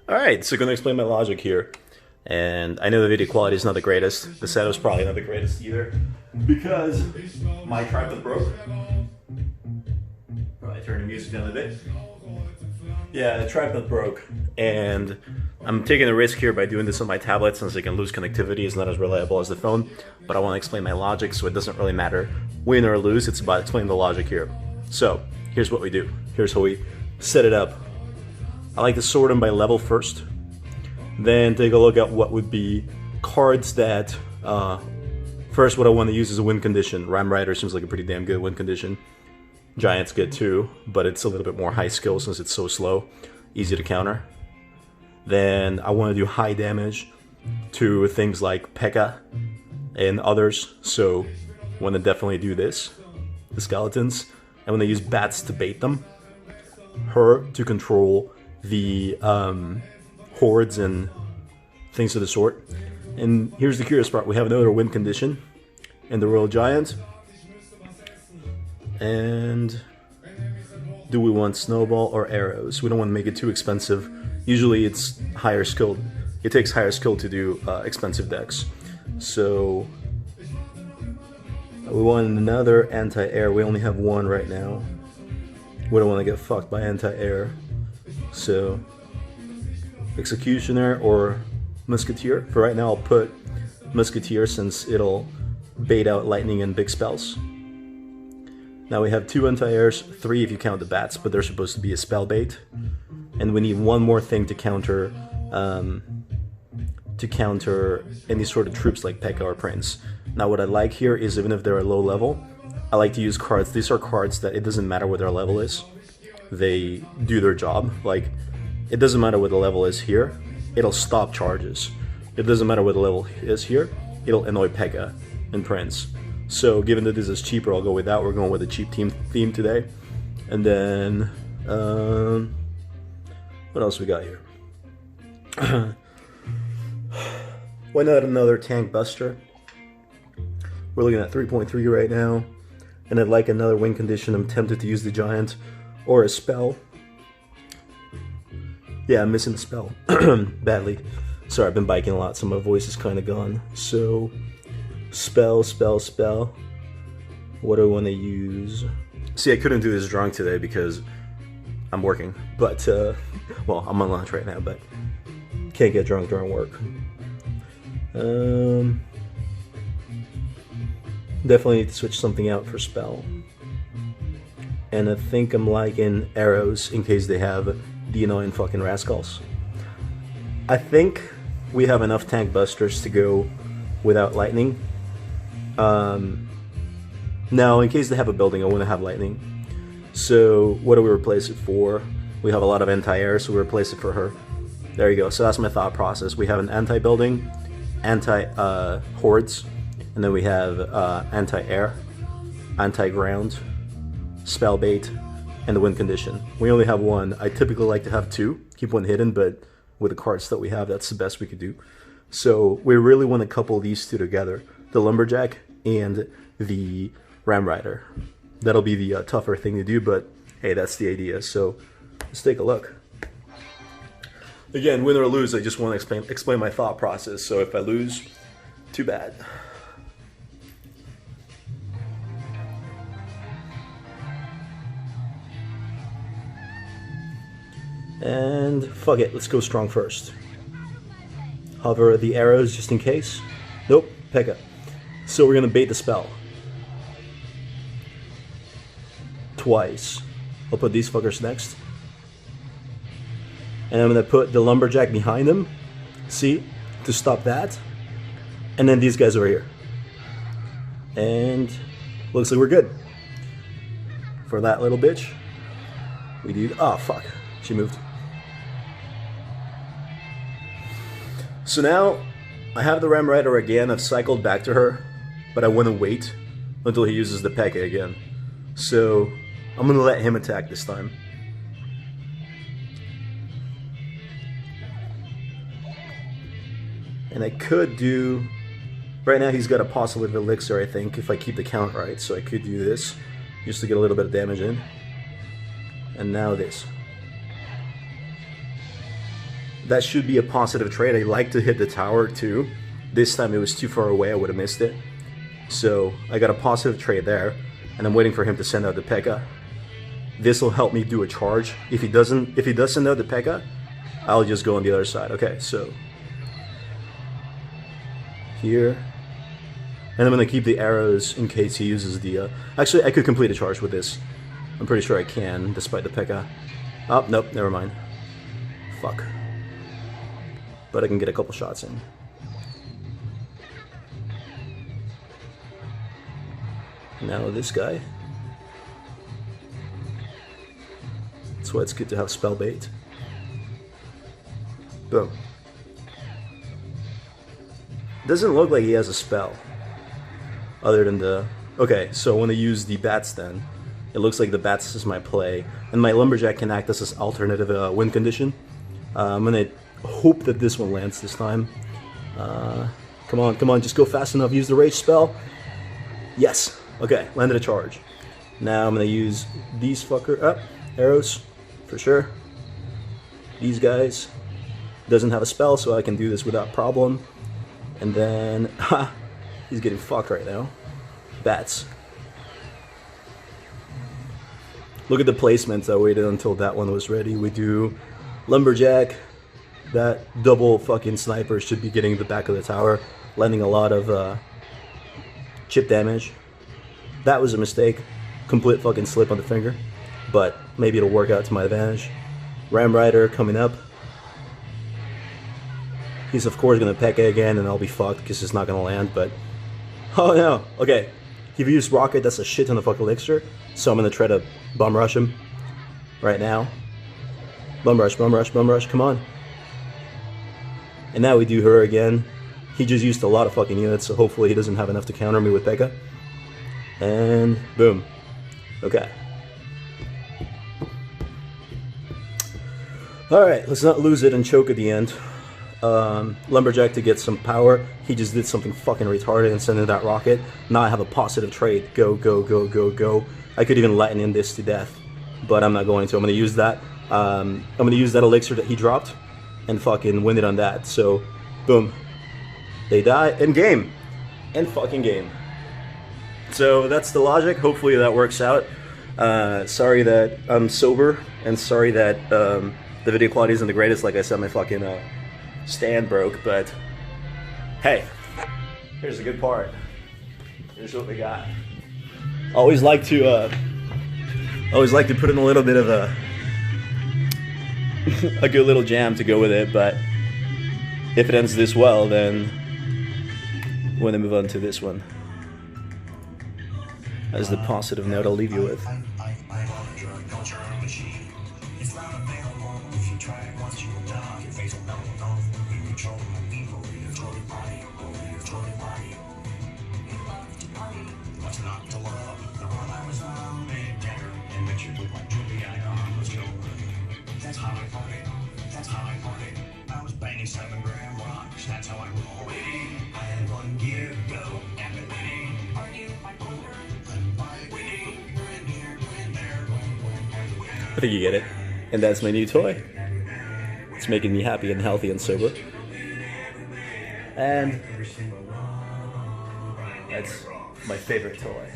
Alright, so I'm going to explain my logic here. And I know the video quality is not the greatest. The setup's probably not the greatest either. Because my tripod broke. Probably turn the music down a bit. Yeah, the tripod broke. And I'm taking a risk here by doing this on my tablet since I can lose connectivity. It's not as reliable as the phone. But I want to explain my logic so it doesn't really matter win or lose. It's about explaining the logic here. So, here's what we do. Here's how we set it up. I like to sort them by level first. Then take a look at what would be cards that, first what I want to use is a win condition. Ram Rider seems like a pretty damn good win condition. Giant's good too, but it's a little bit more high skill since it's so slow. Easy to counter. Then I want to do high damage to things like P.E.K.K.A. and others, so I want to definitely do this. The skeletons. I want to use bats to bait them. Her to control the hordes and things of the sort. And here's the curious part. We have another win condition in the Royal Giant. And do we want snowball or arrows? We don't want to make it too expensive. Usually it's higher skill. It takes higher skill to do expensive decks. So we want another anti-air. We only have one right now. We don't want to get fucked by anti-air. So Executioner or Musketeer. For right now I'll put Musketeer since it'll bait out lightning and big spells. Now we have 2 anti-airs, 3 if you count the bats, but they're supposed to be a spell bait. And we need one more thing to counter any sort of troops like P.E.K.K.A. or Prince. Now what I like here is even if they're a low level, I like to use cards. These are cards that it doesn't matter what their level is. They do their job. Like, it doesn't matter what the level is here, it'll stop charges. It doesn't matter what the level is here, it'll annoy P.E.K.K.A. and Prince. So given that this is cheaper, I'll go with that. We're going with a cheap team theme today. And then, what else we got here? Why not another Tank Buster? We're looking at 3.3 right now. And I'd like another win condition. I'm tempted to use the Giant or a spell. Yeah, I'm missing the spell badly. Sorry, I've been biking a lot, so my voice is kind of gone. So, spell. What do I want to use? See, I couldn't do this drunk today because I'm working. But, well, I'm on lunch right now, but can't get drunk during work. Definitely need to switch something out for spell. And I think I'm liking arrows in case they have the annoying fucking rascals. I think we have enough tank busters to go without lightning. Now, in case they have a building, I want to have lightning. So, what do we replace it for? We have a lot of anti-air, so we replace it for her. There you go. So that's my thought process. We have an anti-building, anti-hordes, and then we have anti-air, anti-ground, spell bait, and the win condition. We only have one. I typically like to have 2, keep one hidden, but with the cards that we have, that's the best we could do. So we really want to couple these 2 together, the Lumberjack and the Ram Rider. That'll be the tougher thing to do, but hey, that's the idea. So let's take a look. Again, win or lose, I just want to explain my thought process. So if I lose, too bad. And fuck it, let's go strong first. Hover the arrows just in case. Nope, P.E.K.K.A. So we're gonna bait the spell. Twice. I'll put these fuckers next. And I'm gonna put the Lumberjack behind them. See? To stop that. And then these guys over here. And looks like we're good. For that little bitch. We do. Oh fuck. She moved. So now, I have the Ram Rider again. I've cycled back to her, but I want to wait until he uses the P.E.K.K.A. again. So, I'm going to let him attack this time. And I could do... Right now he's got a positive elixir, I think, if I keep the count right. So I could do this, just to get a little bit of damage in. And now this. That should be a positive trade. I like to hit the tower too. This time it was too far away, I would have missed it. So I got a positive trade there, and I'm waiting for him to send out the P.E.K.K.A. This will help me do a charge. If he does send out the P.E.K.K.A, I'll just go on the other side. Okay, so here. And I'm gonna keep the arrows in case he uses the actually I could complete a charge with this. I'm pretty sure I can, despite the P.E.K.K.A. Oh, nope, never mind. Fuck. But I can get a couple shots in. Now this guy. That's why it's good to have spell bait. Boom. Doesn't look like he has a spell. Other than the... Okay, so when I use the bats then, it looks like the bats is my play. And my lumberjack can act as this alternative win condition. I'm gonna hope that this one lands this time. Come on, just go fast enough. Use the rage spell. Yes. Okay, landed a charge. Now I'm gonna use these arrows for sure. These guys doesn't have a spell, so I can do this without problem. And then, he's getting fucked right now. Bats. Look at the placements. I waited until that one was ready. We do lumberjack. That double fucking sniper should be getting the back of the tower, landing a lot of chip damage. That was a mistake. Complete fucking slip on the finger. But maybe it'll work out to my advantage. Ram Rider coming up. He's of course gonna P.E.K.K.A again and I'll be fucked because it's not gonna land, but... Oh no, okay. If you use rocket, that's a shit ton of fucking elixir. So I'm gonna try to bum rush him. Right now. Bum rush, come on. And now we do her again. He just used a lot of fucking units, so hopefully he doesn't have enough to counter me with P.E.K.K.A. And boom. Okay. Alright, let's not lose it and choke at the end. Lumberjack to get some power. He just did something fucking retarded and sent in that rocket. Now I have a positive trade. Go, go, go, go, go. I could even lightning this to death, but I'm not going to. I'm going to use that. I'm going to use that elixir that he dropped and fucking win it on that. So, boom. They die. End game. End fucking game. So that's the logic. Hopefully that works out. Sorry that I'm sober, and sorry that the video quality isn't the greatest. Like I said, my fucking stand broke, but hey, here's the good part. Here's what we got. Always like to put in a little bit of a good little jam to go with it, but if it ends this well, then we're going to move on to this one. As the positive note I'll leave you with. That's how I party. I was banging 7-gram rocks. That's how I roll. I had 1 gear to go. And the winning. I think you get it. And that's my new toy. It's making me happy and healthy and sober. And that's my favorite toy.